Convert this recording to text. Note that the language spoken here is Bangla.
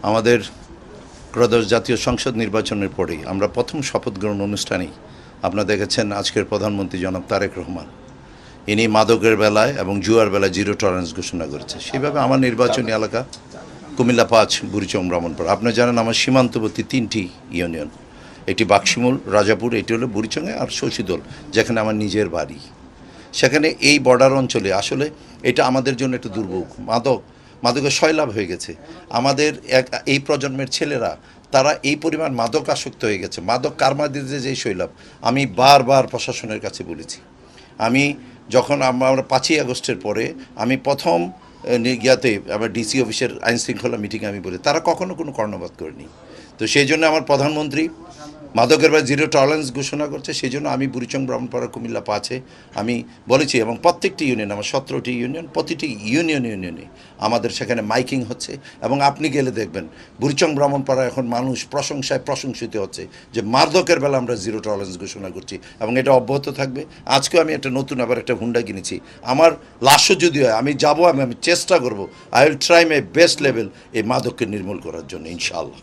আমাদের ত্রয়োদশ জাতীয় সংসদ নির্বাচনের পরেই আমরা প্রথম শপথ গ্রহণ অনুষ্ঠানেই আপনারা দেখেছেন আজকের প্রধানমন্ত্রী জনাব তারেক রহমান ইনি মাদকের বেলায় এবং জুয়ার বেলায় জিরো টলারেন্স ঘোষণা করেছে। সেইভাবে আমার নির্বাচনী এলাকা কুমিল্লা ৫, বুড়িচং, ব্রাহ্মণপাড়া। আপনারা জানেন আমার সীমান্তবর্তী ৩টি ইউনিয়ন, একটি বাক্সিমূল, রাজাপুর, এটি হলো বুড়িচংয়ে, আর শশীদোল যেখানে আমার নিজের বাড়ি। সেখানে এই বর্ডার অঞ্চলে আসলে এটা আমাদের জন্য একটা দুর্ভোগ। মাদকের সয়লাভ হয়ে গেছে। আমাদের এই প্রজন্মের ছেলেরা তারা এই পরিমাণ মাদক আসক্ত হয়ে গেছে। মাদক কারমাদিতে যে শৈলাভ, আমি বারবার প্রশাসনের কাছে বলেছি। আমি যখন আমরা ৫ই আগস্টের পরে আমি প্রথম ইয়াতে আমার ডিসি অফিসের আইনশৃঙ্খলা মিটিংয়ে আমি বলি, তারা কখনো কোনো কর্ণপাত করেনি। তো সেই জন্য আমার প্রধানমন্ত্রী মাদকের বা জিরো টলারেন্স ঘোষণা করছে। সেই জন্য আমি বুড়িচং, ব্রাহ্মণপাড়া, কুমিল্লা ৫-এ আমি বলেছি, এবং প্রত্যেকটি ইউনিয়ন, আমার 17টি ইউনিয়ন, প্রতিটি ইউনিয়নে আমাদের সেখানে মাইকিং হচ্ছে। এবং আপনি গেলে দেখবেন বুড়িচং, ব্রাহ্মণপাড়া এখন মানুষ প্রশংসায় প্রশংসিত হচ্ছে যে মাদকের বেলা আমরা জিরো টলারেন্স ঘোষণা করছি, এবং এটা অব্যাহত থাকবে। আজকেও আমি একটা নতুন আবার একটা হুন্ডা কিনেছি। আমার লাশও যদি হয় আমি যাব, আমি চেষ্টা করব, I will try my best level এই মাদককে নির্মূল করার জন্য, ইনশাআল্লাহ।